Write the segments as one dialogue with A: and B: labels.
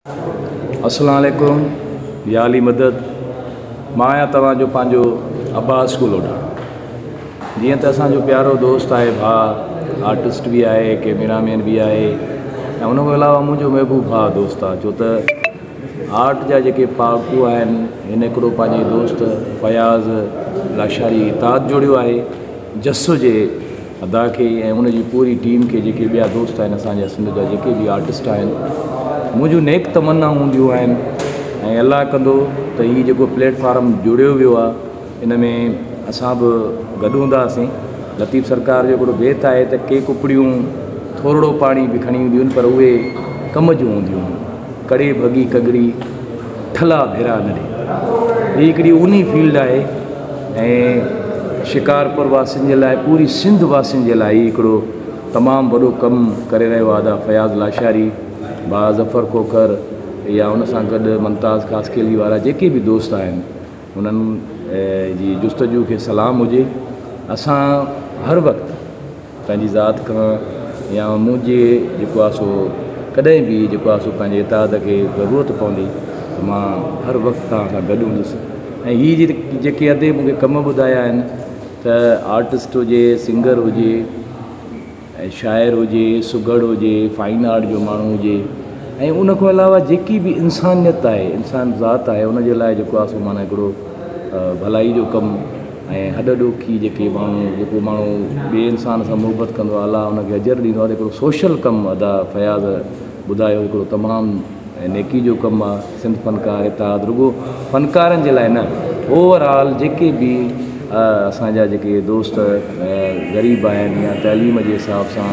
A: अस्सलाम वालेकुम या अली मदद। मां आहियां तव्हांजो पंहिंजो अब्बास कुलोडा। जीअं त असांजो प्यारो दोस्त आहे, भाउ आर्टिस्ट भी आहे, कैमरामैन भी आहे, ऐं उन खां अलावा मुंहिंजो महबूब भाउ दोस्त आहे। छो त आर्ट जा जेके पाकू आहिनि, हिन हिकिड़ो पंहिंजे दोस्त फयाज़ लाशारी इताद जोड़ियो आहे जस्सो जे अदा खे ऐं उनजी पूरी टीम खे। जेके ॿिया दोस्त आहिनि असांजा सिंध जा जेके भी आर्टिस्ट आहिनि, मुंहिंजूं नेक तमन्ना हूंदियूं आहिनि ऐं अल्लाह कंदो त हीउ जेको प्लेटफार्म जुड़ियो वियो आहे, इन में असां बि गॾु हूंदासीं। लतीफ़ सरकार जो हिकिड़ो बेत आहे त के कुपड़ियूं थोरो पाणी बि खणी ईंदियूं आहिनि, पर उहे कम जूं हूंदियूं आहिनि। कड़े भॻी कगड़ी ठला भेरा न ॾे, हीअ हिकिड़ी उन फील्ड आहे। ऐं शिकारपुर वासियुनि जे लाइ, पूरी सिंध वासियुनि जे लाइ हिकिड़ो तमामु वॾो कमु करे रहियो आहे फयाज़ लाशारी, बा ज़फ़र खोखर या उन सां गॾु मुमताज़ ख़ासकेली वारा जेके भी दोस्त आहिनि, उन्हनि जी जुस्तजू खे सलाम हुजे। असां हर वक़्तु पंहिंजी ज़ात खां या मुंहिंजे जेको आहे सो कॾहिं बि जेको आहे सो पंहिंजे इताद खे ज़रूरत पवंदी त मां हर वक़्तु तव्हां सां गॾु हूंदुसि। ऐं हीअ जेके अधे मूंखे कम ॿुधाया आहिनि त आर्टिस्ट हुजे, सिंगर हुजे, ऐं शाइर हुजे, सुगड़ हुजे, फाइन आर्ट जो माण्हू हुजे, ऐं उन खां अलावा जेकी भी इंसानियत आहे, इंसान ज़ात आहे, उन जे लाइ जेको आहे सो माना हिकिड़ो भलाई जो कमु ऐं हॾ ॾोखी जेको माण्हू ॿिए इंसान सां मुहबत कंदो आहे, अलाह उनखे अजर ॾींदो आहे। हिकिड़ो सोशल कमु अदा फयाज़ ॿुधायो, हिकिड़ो तमामु नेकी जो कमु आहे। सिंध फ़नकार इताद रुगो फ़नकारनि जे लाइ न, ओवरऑल जेके भी असांजा जेके दोस्त ग़रीब आहिनि या तइलीम जे हिसाब सां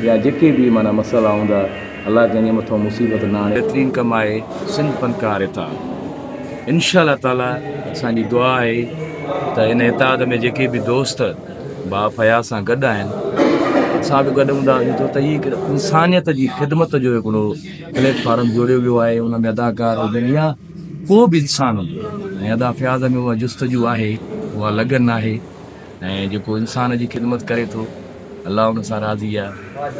A: या जेके भी माना मसइला हूंदा, अल्लाह कंहिंजे मथां मुसीबत न आणे। बहितरीनु कमु आहे सिंध फ़नकार इताद। इंशाअल्लाह ताला असांजी दुआ आहे त इन इताद में जेके भी दोस्त बा फयाज़ सां गॾु आहिनि, असां बि गॾु हूंदासीं। छो त हीअ इंसानियत जी ख़िदमत जो हिकिड़ो प्लेटफार्म जोड़ियो वियो आहे। उन में अदाकार हुजनि या को बि इंसानु हुजे, ऐं अदा फयाज़ में उहा जुस्तजू आहे, उहा लगन आहे, ऐं जेको इंसान जी ख़िदमत करे थो, अल्लाह उन सां राज़ी आहे,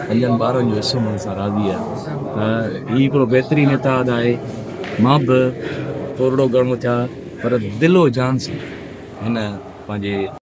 A: पंजनि ॿारनि जो हिसो उन सां राज़ी आहे। त हीअ हिकिड़ो बहितरीनु इताद आहे। मां बि थोरो घणो थिया पर दिलो जान सां हिन पंहिंजे